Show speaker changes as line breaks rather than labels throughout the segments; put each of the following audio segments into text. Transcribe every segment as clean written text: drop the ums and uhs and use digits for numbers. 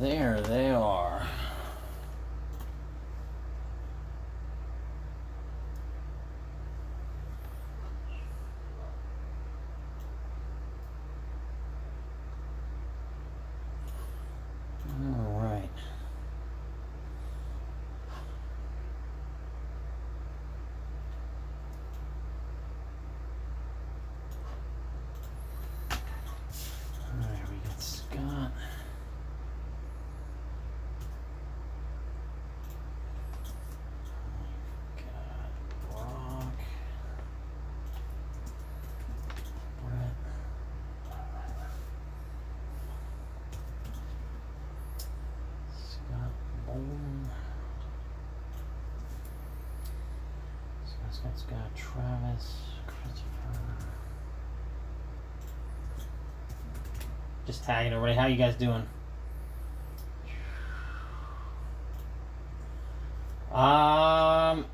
There they are. All right. All right, we got Scott. Bowman. Scott's got Travis, Christopher. Just tagging everybody. How you guys doing?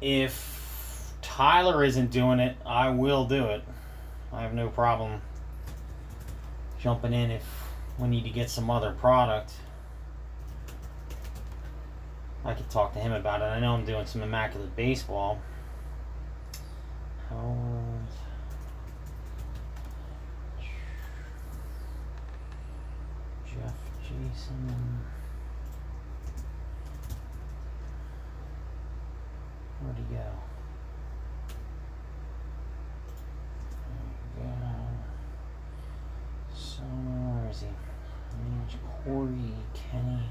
If Tyler isn't doing it, I will do it. I have no problem jumping in if we need to get some other product. I could talk to him about it. I know I'm doing some Immaculate Baseball. Howard. Jeff, Jason. Where'd he go? There we go. So, where is he? Corey, Kenny.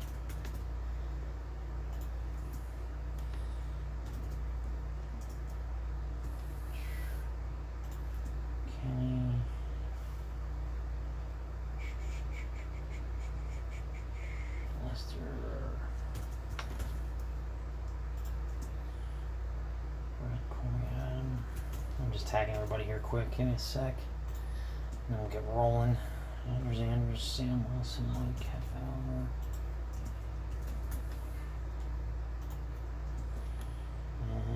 I'm just tagging everybody here quick. Give me a sec. And then we'll get rolling. Andrews, Sam Wilson, Mike Kefauver.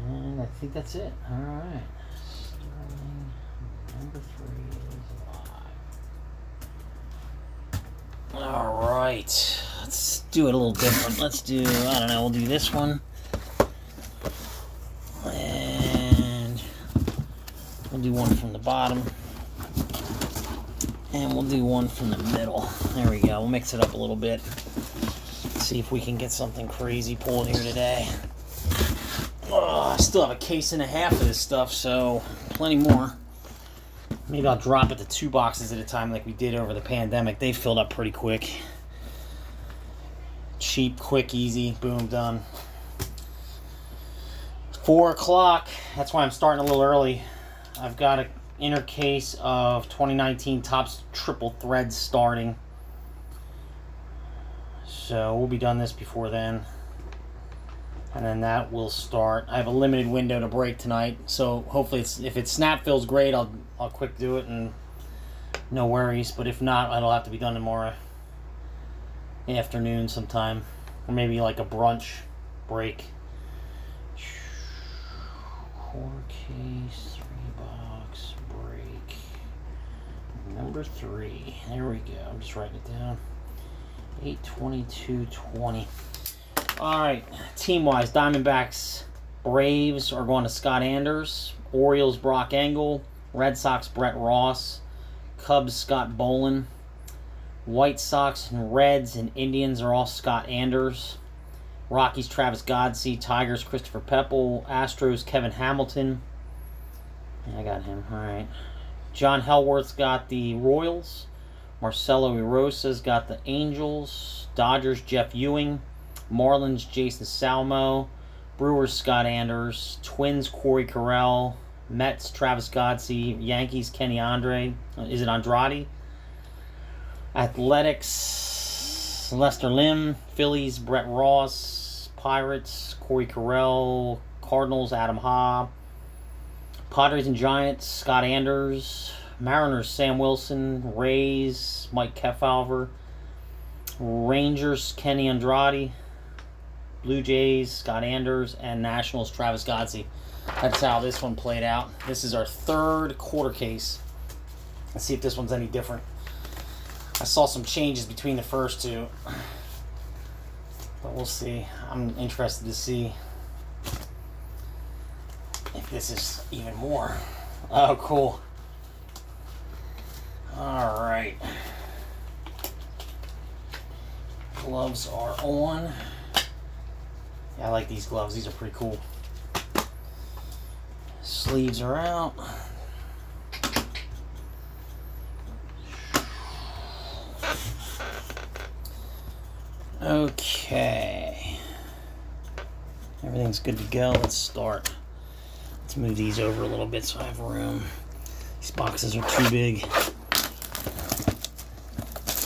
And I think that's it. Alright. Starting number 3 is live. Alright. Let's do it a little different. Let's do, I don't know, we'll do this one. And we'll do one from the bottom. And we'll do one from the middle. There we go. We'll mix it up a little bit. See if we can get something crazy pulled here today. Oh, I still have a case and a half of this stuff, so plenty more. Maybe I'll drop it to 2 boxes at a time like we did over the pandemic. They filled up pretty quick. Cheap, quick, easy. Boom, done. 4 o'clock. That's why I'm starting a little early. I've got an inner case of 2019 Topps Triple Threads starting. So we'll be done this before then. And then that will start. I have a limited window to break tonight. So hopefully if it snap fills great, I'll quick do it and no worries. But if not, it'll have to be done tomorrow afternoon sometime. Or maybe like a brunch break. Quarter case, 3-box break. Number 3. There we go. I'm just writing it down. 8/22/20. Alright, team-wise, Diamondbacks, Braves are going to Scott Anders. Orioles, Brock Engel. Red Sox, Brett Ross. Cubs, Scott Bowman. White Sox and Reds and Indians are all Scott Anders. Rockies, Travis Godsey. Tigers, Christopher Peppel. Astros, Kevin Hamilton. Yeah, I got him. Alright. John Hellworth's got the Royals. Marcelo Erosa's got the Angels. Dodgers, Jeff Ewing. Marlins, Jason Salmo. Brewers, Scott Anders. Twins, Corey Carell. Mets, Travis Godsey. Yankees, Kenny Andre. Is it Andrade? Athletics, Lester Lim. Phillies, Brett Ross. Pirates, Corey Carell. Cardinals, Adam Ha. Padres and Giants, Scott Anders. Mariners, Sam Wilson. Rays, Mike Kefauver. Rangers, Kenny Andrade. Blue Jays, Scott Anders. And Nationals, Travis Godsey. That's how this one played out. This is our 3rd quarter case. Let's see if this one's any different. I saw some changes between the first 2. But we'll see. I'm interested to see if this is even more. Oh, cool. All right. Gloves are on. Yeah, I like these gloves. These are pretty cool. Sleeves are out. Okay. Everything's good to go. Let's start. Let's move these over a little bit so I have room. These boxes are too big.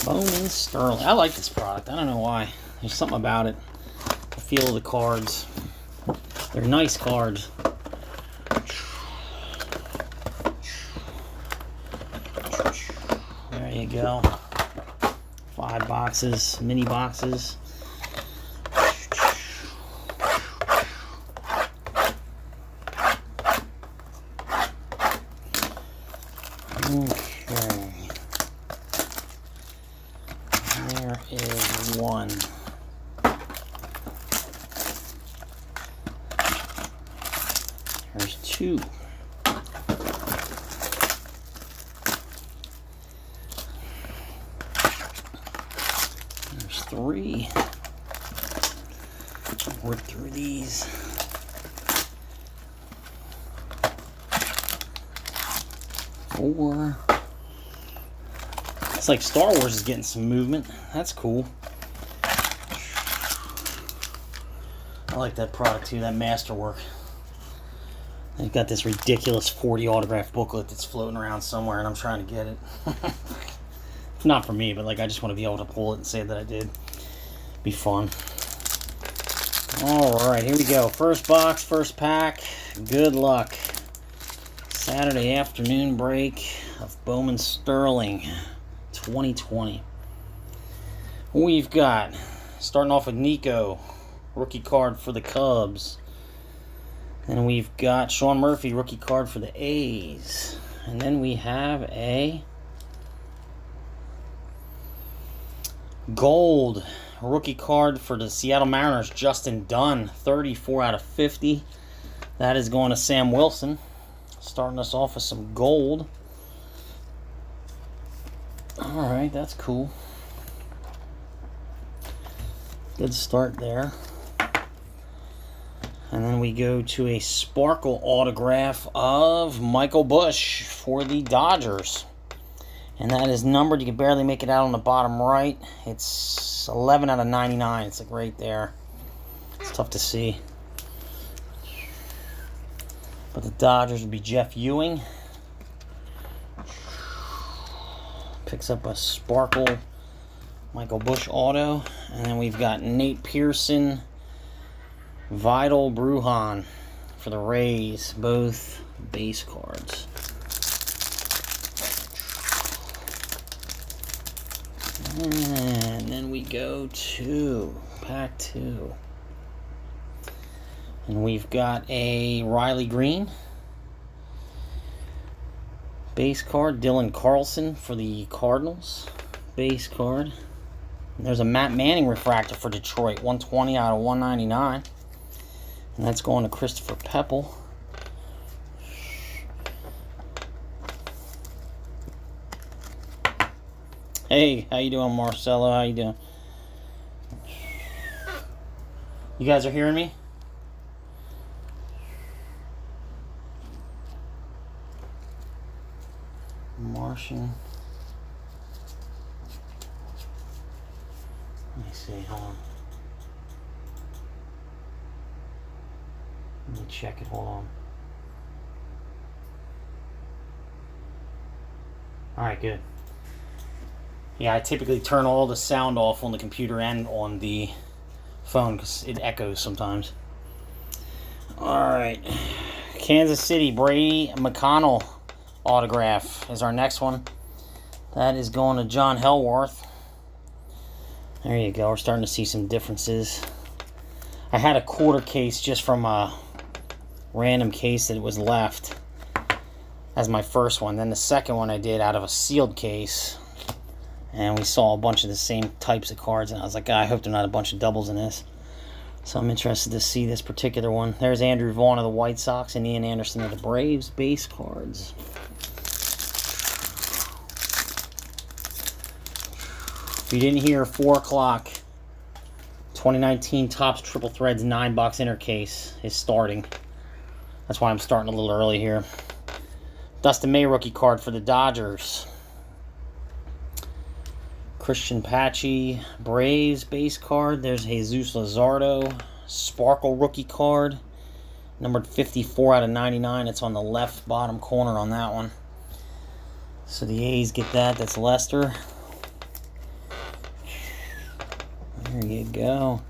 Bowman Sterling. I like this product. I don't know why. There's something about it. The feel of the cards. They're nice cards. There you go. 5 boxes, mini boxes. Okay. There is one. There's 2. There's 3. Work through these. 4. It's like Star Wars is getting some movement. That's cool. I like that product too, that masterwork. They've got this ridiculous 40 autograph booklet that's floating around somewhere, and I'm trying to get it. Not for me, but like I just want to be able to pull it and say that I did. Be fun. All right, here we go. First box, first pack. Good luck. Saturday afternoon break of Bowman Sterling 2020. We've got, starting off with Nico, rookie card for the Cubs. And we've got Sean Murphy, rookie card for the A's. And then we have a gold rookie card for the Seattle Mariners, Justin Dunn, 34 out of 50. That is going to Sam Wilson. Starting us off with some gold. Alright, that's cool. Good start there. And then we go to a sparkle autograph of Michael Busch for the Dodgers. And that is numbered. You can barely make it out on the bottom right. It's 11 out of 99. It's like right there. It's tough to see. But the Dodgers would be Jeff Ewing. Picks up a sparkle Michael Busch auto. And then we've got Nate Pearson, Vidal Brujan for the Rays. Both base cards. And then we go to pack 2. And we've got a Riley Green base card. Dylan Carlson for the Cardinals base card. And there's a Matt Manning refractor for Detroit, 120 out of 199. And that's going to Christopher Pepple. Hey, how you doing, Marcelo? How you doing? You guys are hearing me? Martian. Let me see, hold on. Let me check it, hold on. Alright, good. Yeah, I typically turn all the sound off on the computer and on the phone because it echoes sometimes. Alright. Kansas City, Brady McConnell autograph is our next one. That is going to John Helworth. There you go. We're starting to see some differences. I had a quarter case just from a random case that was left as my first one. Then the second one I did out of a sealed case. And we saw a bunch of the same types of cards, and I was like, I hope they're not a bunch of doubles in this. So I'm interested to see this particular one. There's Andrew Vaughn of the White Sox and Ian Anderson of the Braves base cards. If you didn't hear, 4 o'clock, 2019 Topps Triple Threads 9-box inner case is starting. That's why I'm starting a little early here. Dustin May rookie card for the Dodgers. Christian Pache, Braves base card. There's Jesus Luzardo, Sparkle rookie card. Numbered 54 out of 99. It's on the left bottom corner on that one. So the A's get that. That's Lester. There you go.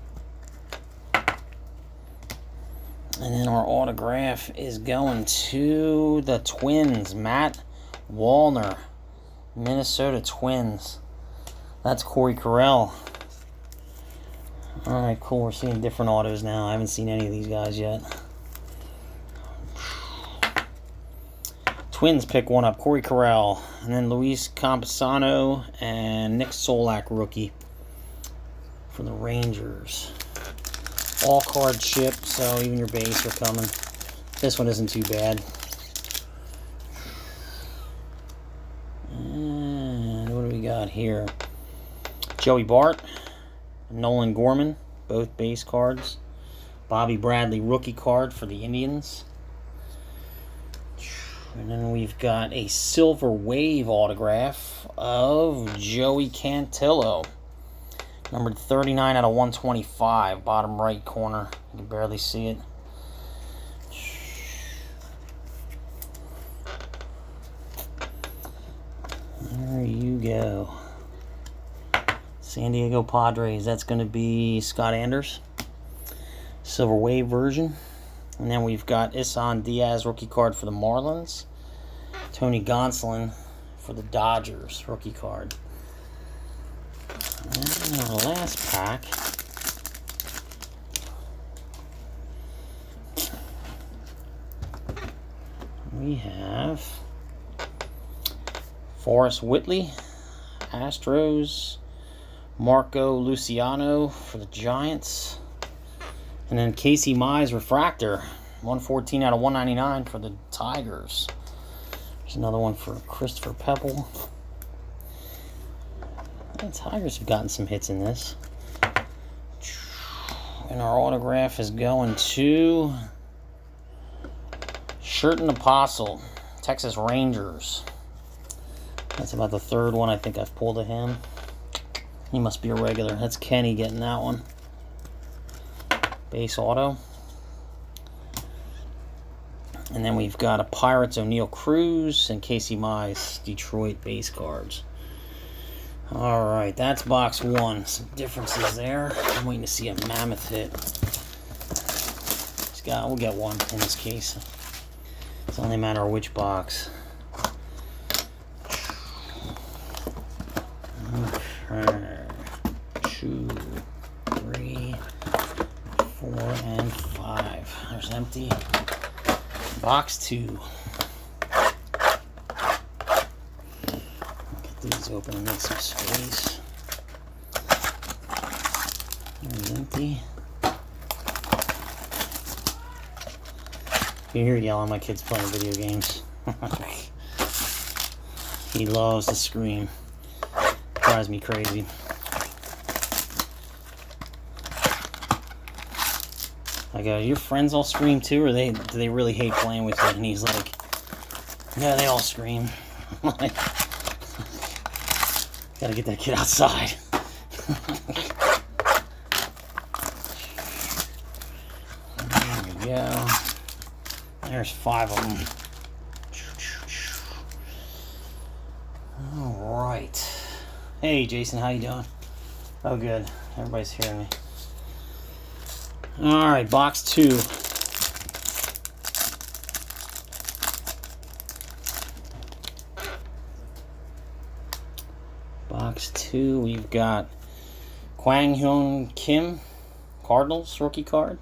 And then our autograph is going to the Twins. Matt Wallner, Minnesota Twins. That's Corey Carell. Alright, cool. We're seeing different autos now. I haven't seen any of these guys yet. Twins pick one up. Corey Carell. And then Luis Campusano and Nick Solak rookie for the Rangers. All card chip, so even your base are coming. This one isn't too bad. And what do we got here? Joey Bart, Nolan Gorman, both base cards. Bobby Bradley rookie card for the Indians. And then we've got a Silver Wave autograph of Joey Cantillo. Numbered 39 out of 125, bottom right corner. You can barely see it. There you go. San Diego Padres, that's going to be Scott Anders. Silver Wave version. And then we've got Isan Diaz rookie card for the Marlins. Tony Gonsolin for the Dodgers rookie card. And our last pack, we have Forrest Whitley, Astros, Marco Luciano for the Giants, and then Casey Mize refractor, 114 out of 199 for the Tigers. There's another one for Christopher Pepple. The Tigers have gotten some hits in this. And our autograph is going to Sherton Apostle, Texas Rangers. That's about the third one I think I've pulled of him. He must be a regular. That's Kenny getting that one. Base auto. And then we've got a Pirates O'Neal Cruz and Casey Mize Detroit base cards. Alright, that's box one. Some differences there. I'm waiting to see a mammoth hit. We'll get one in this case. It's only a matter of which box. Okay. 2, 3, 4, and 5. There's empty. Box 2. These open and make some space. There's empty. You hear yelling, my kid's playing video games. He loves to scream. Drives me crazy. I go, your friends all scream too, or do they really hate playing with you? And he's like, no, they all scream. Like, gotta get that kid outside. There we go. There's 5 of them. All right. Hey, Jason, how you doing? Oh, good. Everybody's hearing me. All right, box 2. Box 2, we've got Kwang Hyun Kim, Cardinals rookie card.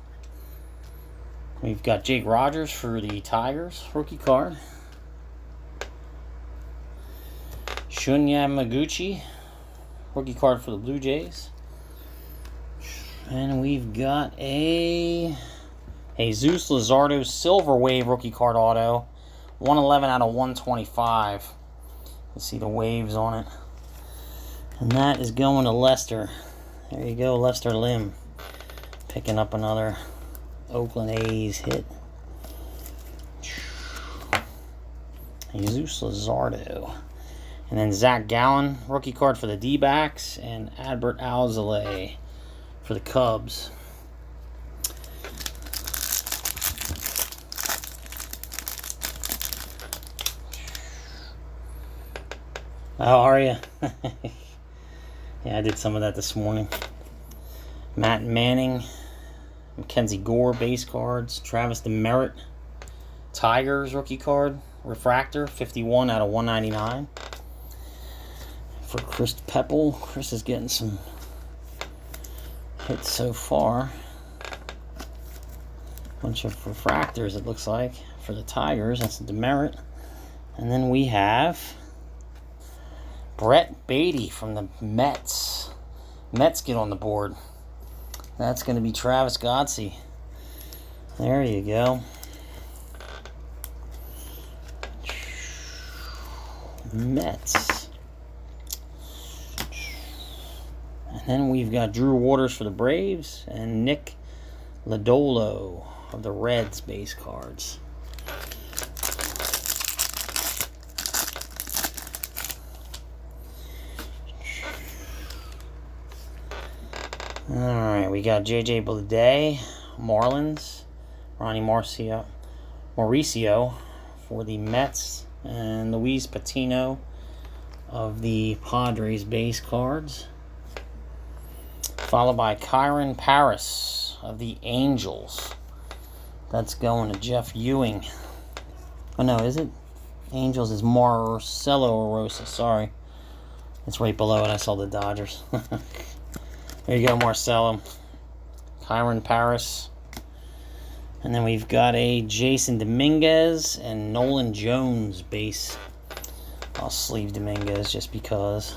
We've got Jake Rogers for the Tigers rookie card. Shunya Maguchi rookie card for the Blue Jays. And we've got a Jesus Luzardo Silver Wave rookie card auto. 111 out of 125. You see the waves on it. And that is going to Lester. There you go, Lester Lim. Picking up another Oakland A's hit. Jesus Luzardo. And then Zach Gallen, rookie card for the D-backs. And Adbert Alzolay for the Cubs. How are you? Yeah, I did some of that this morning. Matt Manning, Mackenzie Gore base cards, Travis DeMeritt, Tigers rookie card, refractor, 51 out of 199. For Chris Peppel, Chris is getting some hits so far. Bunch of refractors, it looks like, for the Tigers. That's DeMeritt. And then we have Brett Beatty from the Mets. Mets get on the board. That's going to be Travis Godsey. There you go. Mets. And then we've got Drew Waters for the Braves and Nick Lodolo of the Reds base cards. Alright, we got J.J. Bleday, Marlins, Ronnie Mauricio for the Mets, and Luis Patino of the Padres base cards. Followed by Kyron Paris of the Angels. That's going to Jeff Ewing. Oh no, is it? Angels is Marcelo Rosa, sorry. It's right below it, I saw the Dodgers. There you go, Marcelo. Kyron Paris. And then we've got a Jason Dominguez and Nolan Jones base. I'll sleeve Dominguez just because.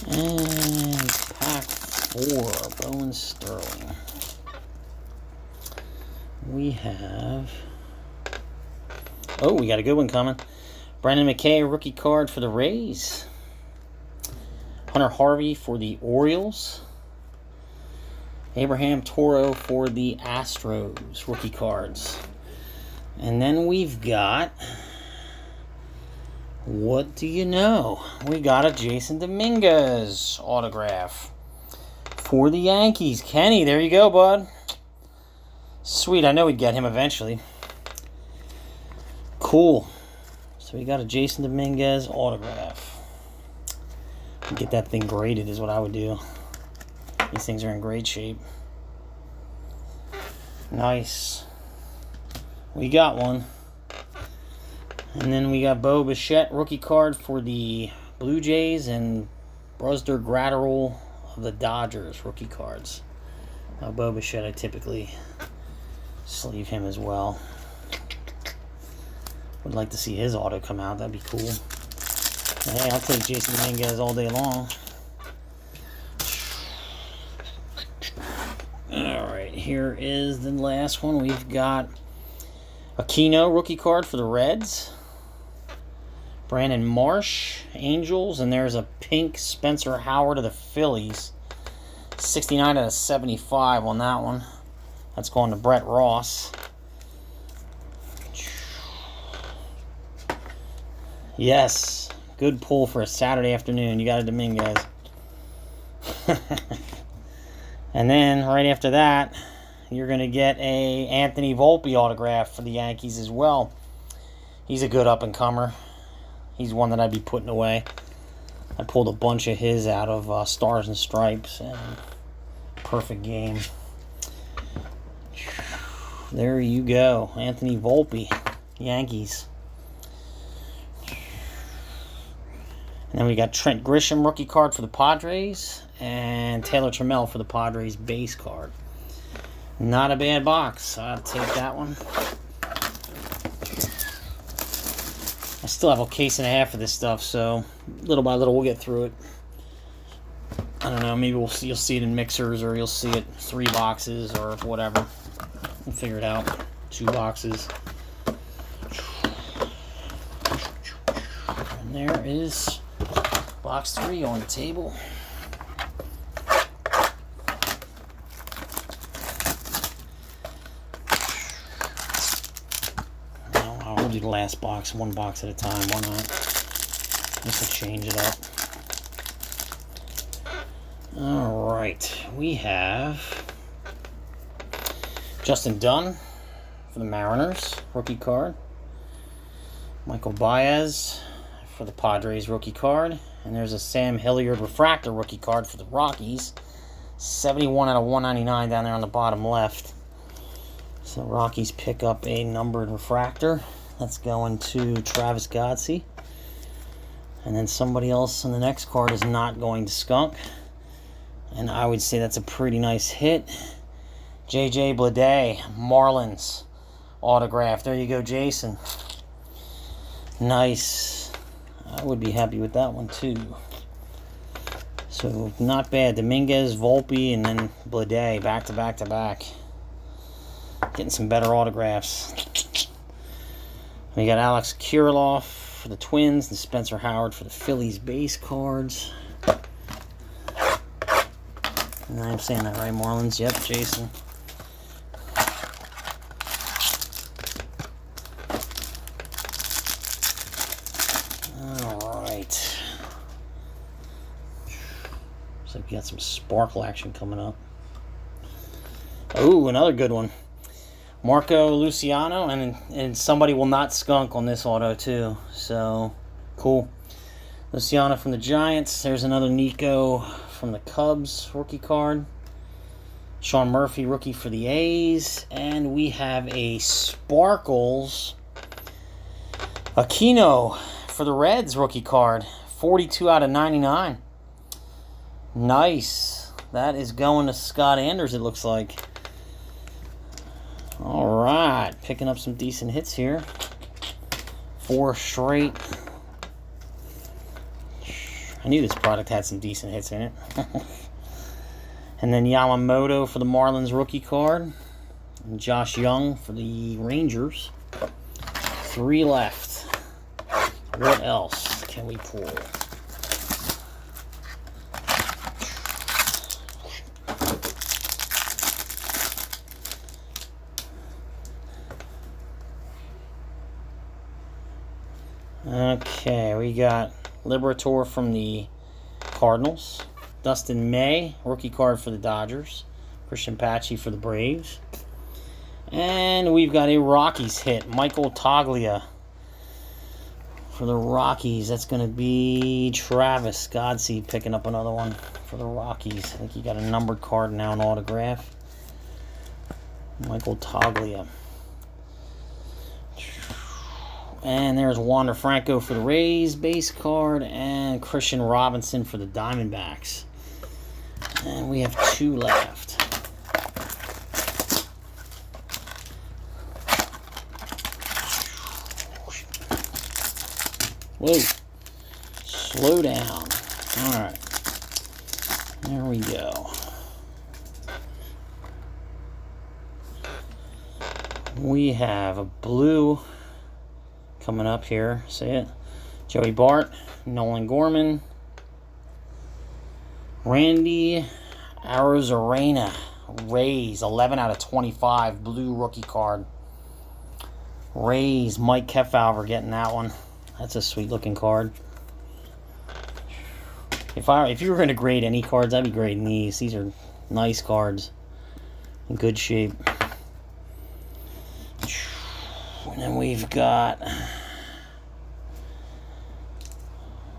And pack 4, Bowman Sterling. We have... Oh, we got a good one coming. Brendan McKay, rookie card for the Rays. Hunter Harvey for the Orioles. Abraham Toro for the Astros, rookie cards. And then we've got... What do you know? We got a Jason Dominguez autograph for the Yankees. Kenny, there you go, bud. Sweet, I know we'd get him eventually. Cool. So we got a Jason Dominguez autograph. Get that thing graded is what I would do. These things are in great shape. Nice. We got one. And then we got Bo Bichette, rookie card for the Blue Jays, and Brusdar Graterol of the Dodgers, rookie cards. Bo Bichette, I typically sleeve him as well. Would like to see his auto come out. That'd be cool. Hey, I'll take Jason Dominguez all day long. Alright, here is the last one. We've got Aquino, rookie card for the Reds. Brandon Marsh, Angels. And there's a pink Spencer Howard of the Phillies. 69 out of 75 on that one. That's going to Brett Ross. Yes. Good pull for a Saturday afternoon. You got a Dominguez. And then right after that, you're going to get a Anthony Volpe autograph for the Yankees as well. He's a good up-and-comer. He's one that I'd be putting away. I pulled a bunch of his out of Stars and Stripes. And perfect game. There you go. Anthony Volpe, Yankees. And then we got Trent Grisham, rookie card for the Padres, and Taylor Trammell for the Padres base card. Not a bad box. I'll take that one. I Still have a case and a half of this stuff, so little by little we'll get through it. I don't know, maybe you'll see it in mixers, or you'll see it 3 boxes or whatever. We'll figure it out. 2 boxes. And there is box 3 on the table. I'll do the last box, 1 box at a time. Why not? Just to change it up. Alright, we have Justin Dunn for the Mariners, rookie card. Michael Baez for the Padres, rookie card. And there's a Sam Hilliard refractor rookie card for the Rockies. 71 out of 199 down there on the bottom left. So Rockies pick up a numbered refractor. That's going to Travis Godsey. And then somebody else on the next card is not going to skunk. And I would say that's a pretty nice hit. J.J. Bleday, Marlins autograph. There you go, Jason. Nice. I would be happy with that one, too. So, not bad. Dominguez, Volpe, and then Bleday back to back to back. Getting some better autographs. We got Alex Kirilloff for the Twins and Spencer Howard for the Phillies base cards. And I'm saying that right, Marlins? Yep, Jason. Alright. Looks like we got some sparkle action coming up. Oh, another good one. Marco Luciano, and somebody will not skunk on this auto too. So, cool. Luciano from the Giants. There's another Nico from the Cubs rookie card. Sean Murphy rookie for the A's. And we have a Sparkles Aquino for the Reds rookie card. 42 out of 99. Nice. That is going to Scott Anders, it looks like. All right, picking up some decent hits here. 4 straight. I knew this product had some decent hits in it. And then Yamamoto for the Marlins rookie card. And Josh Young for the Rangers. 3 left. What else can we pull? Okay, we got Liberator from the Cardinals. Dustin May, rookie card for the Dodgers. Christian Pache for the Braves. And we've got a Rockies hit. Michael Toglia for the Rockies. That's going to be Travis Godsey picking up another one for the Rockies. I think he got a numbered card now, an autograph. Michael Toglia. And there's Wander Franco for the Rays base card, and Christian Robinson for the Diamondbacks. And we have 2 left. Whoa. Slow down. Alright. There we go. We have a blue coming up here. See it? Joey Bart, Nolan Gorman, Randy Arozarena, Rays, 11 out of 25, blue rookie card. Rays, Mike Kefauver getting that one. That's a sweet looking card. If you were going to grade any cards, I'd be grading these. These are nice cards, in good shape. And then we've got,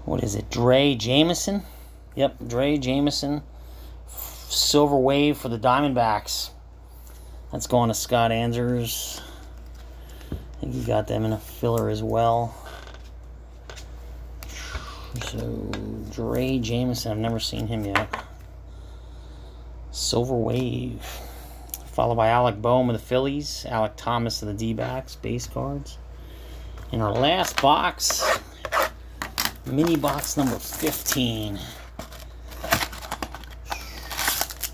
what is it, Dre Jameson? Yep, Dre Jameson. Silver Wave for the Diamondbacks. That's going to Scott Anders. I think you got them in a filler as well. So, Dre Jameson, I've never seen him yet. Silver Wave. Followed by Alec Bowman of the Phillies. Alec Thomas of the D-backs, base cards. In our last box, mini box number 15.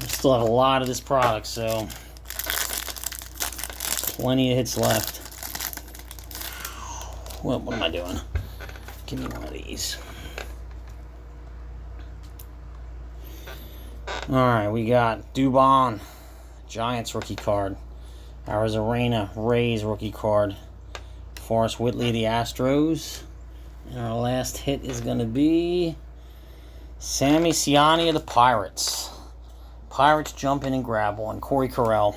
We still have a lot of this product, so plenty of hits left. What am I doing? Give me one of these. Alright, we got Bowman, Giants rookie card. Arizona Rays rookie card. Forrest Whitley, the Astros. And our last hit is going to be Sammy Siani of the Pirates. Pirates jump in and grab one. Corey Carell.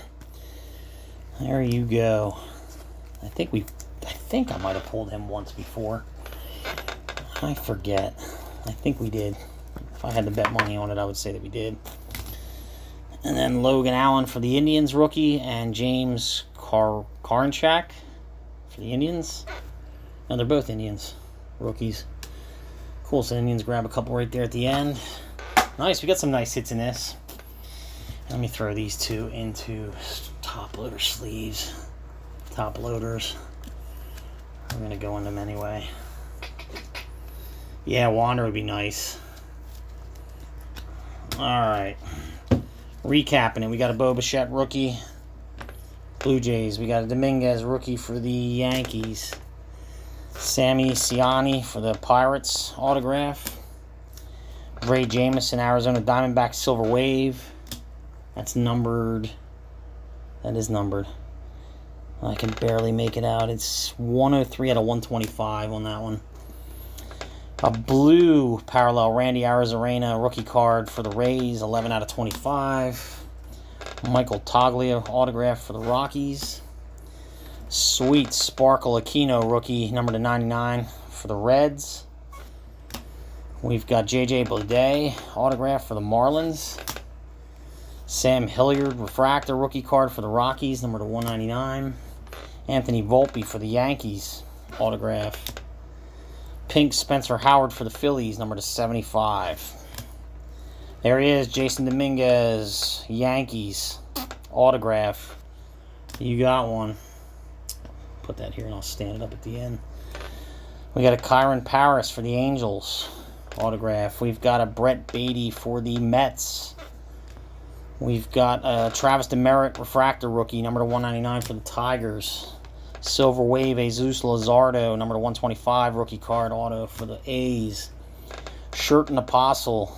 There you go. I think I might have pulled him once before. I forget. I think we did. If I had to bet money on it, I would say that we did. And then Logan Allen for the Indians rookie, and James Karinchak for the Indians. No, they're both Indians rookies. Cool, so Indians grab a couple right there at the end. Nice, we got some nice hits in this. Let me throw these two into top loader sleeves. Top loaders. I'm going to go in them anyway. Yeah, Wander would be nice. Alright. Recapping it, we got a Bo Bichette rookie. Blue Jays. We got a Dominguez rookie for the Yankees. Sammy Siani for the Pirates autograph. Ray Jamison, Arizona Diamondbacks Silver Wave. That's numbered. That is numbered. I can barely make it out. It's 103 out of 125 on that one. A blue parallel Randy Arozarena rookie card for the Rays, 11 out of 25. Michael Toglia autograph for the Rockies. Sweet Sparkle Aquino rookie, number to 99 for the Reds. We've got J.J. Bleday autograph for the Marlins. Sam Hilliard refractor rookie card for the Rockies, number to 199. Anthony Volpe for the Yankees autograph. Pink Spencer Howard for the Phillies, number to 75. There he is, Jason Dominguez, Yankees autograph. You got one. Put that here and I'll stand it up at the end. We got a Kyron Paris for the Angels autograph. We've got a Brett Beatty for the Mets. We've got a Travis Demeritte refractor rookie, number to 199 for the Tigers. Silver Wave Jesus Luzardo, number to 125 rookie card auto for the A's. Shirt and Apostle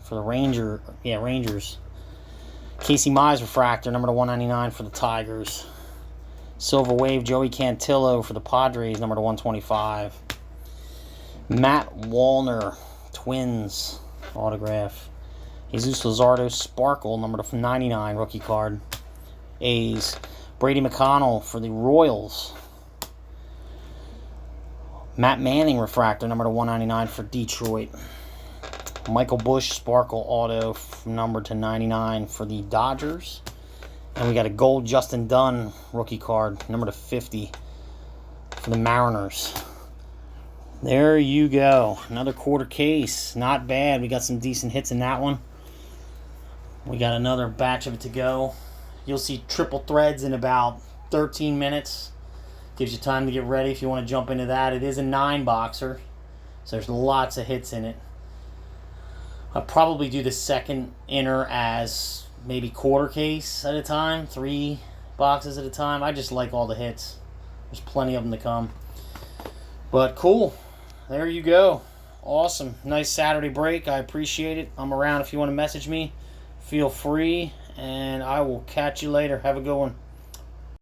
for the Rangers. Casey Mize refractor, number to 199 for the Tigers. Silver Wave Joey Cantillo for the Padres, number to 125. Matt Wallner, Twins autograph. Jesus Luzardo Sparkle, number to 99 rookie card. A's. Brady McConnell for the Royals. Matt Manning refractor, number to 199 for Detroit. Michael Busch Sparkle auto, number to 99 for the Dodgers. And we got a gold Justin Dunn rookie card, number to 50 for the Mariners. There you go. Another quarter case. Not bad. We got some decent hits in that one. We got another batch of it to go. You'll see triple threads in about 13 minutes. Gives you time to get ready if you want to jump into that. It is a 9-boxer, so there's lots of hits in it. I'll probably do the second inner as maybe quarter case at a time, 3 boxes at a time. I just like all the hits. There's plenty of them to come. But cool. There you go. Awesome. Nice Saturday break. I appreciate it. I'm around if you want to message me. Feel free. And I will catch you later. Have a good one.